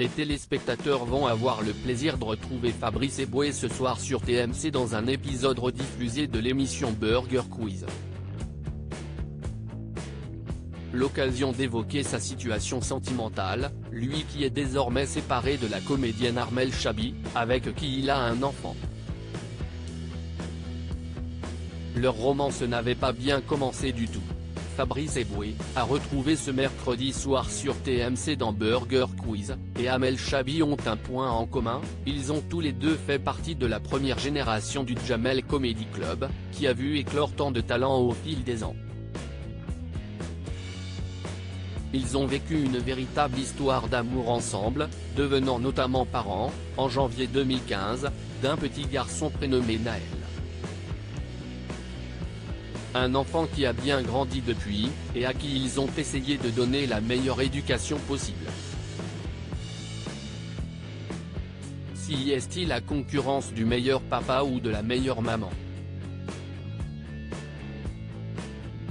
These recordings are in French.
Les téléspectateurs vont avoir le plaisir de retrouver Fabrice Eboué ce soir sur TMC dans un épisode rediffusé de l'émission Burger Quiz. L'occasion d'évoquer sa situation sentimentale, lui qui est désormais séparé de la comédienne Armelle Chabi, avec qui il a un enfant. Leur romance n'avait pas bien commencé du tout. Fabrice Eboué a retrouvé ce mercredi soir sur TMC dans Burger Quiz, et Armelle Chabi ont un point en commun, ils ont tous les deux fait partie de la première génération du Jamel Comedy Club, qui a vu éclore tant de talents au fil des ans. Ils ont vécu une véritable histoire d'amour ensemble, devenant notamment parents, en janvier 2015, d'un petit garçon prénommé Naël. Un enfant qui a bien grandi depuis, et à qui ils ont essayé de donner la meilleure éducation possible. Si est-il la concurrence du meilleur papa ou de la meilleure maman?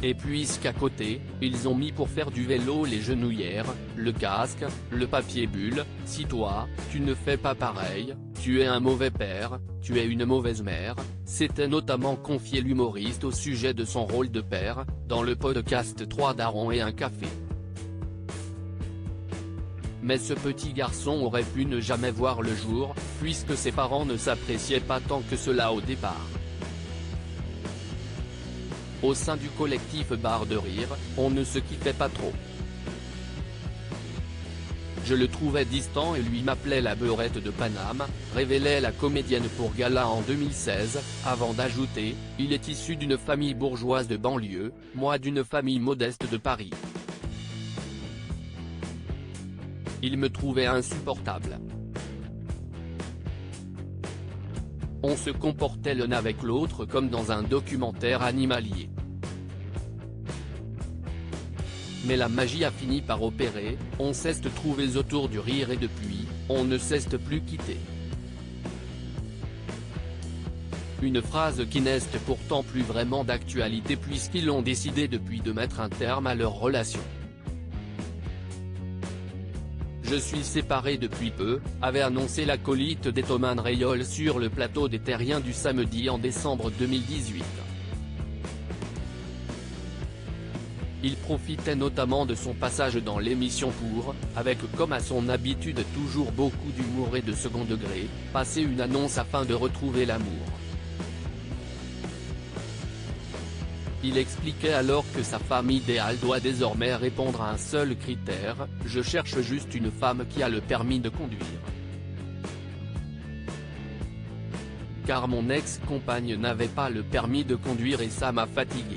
Et puisqu'à côté, ils ont mis pour faire du vélo les genouillères, le casque, le papier bulle, si toi, tu ne fais pas pareil, tu es un mauvais père, tu es une mauvaise mère, s'était notamment confié l'humoriste au sujet de son rôle de père, dans le podcast 3 darons et un café. Mais ce petit garçon aurait pu ne jamais voir le jour, puisque ses parents ne s'appréciaient pas tant que cela au départ. Au sein du collectif Barre de Rire, on ne se kiffait pas trop. Je le trouvais distant et lui m'appelait la beurette de Paname, révélait la comédienne pour Gala en 2016, avant d'ajouter, il est issu d'une famille bourgeoise de banlieue, moi d'une famille modeste de Paris. Il me trouvait insupportable. On se comportait l'un avec l'autre comme dans un documentaire animalier. Mais la magie a fini par opérer, on s'est trouvés autour du rire et depuis, on ne s'est plus quitté. Une phrase qui n'est pourtant plus vraiment d'actualité puisqu'ils ont décidé depuis de mettre un terme à leur relation. Je suis séparé depuis peu, avait annoncé l'acolyte d'Ethoman Rayol sur le plateau des Terriens du samedi en décembre 2018. Il profitait notamment de son passage dans l'émission pour, avec comme à son habitude toujours beaucoup d'humour et de second degré, passer une annonce afin de retrouver l'amour. Il expliquait alors que sa femme idéale doit désormais répondre à un seul critère, je cherche juste une femme qui a le permis de conduire. Car mon ex-compagne n'avait pas le permis de conduire et ça m'a fatigué.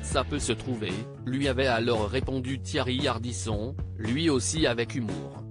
Ça peut se trouver, lui avait alors répondu Thierry Ardisson, lui aussi avec humour.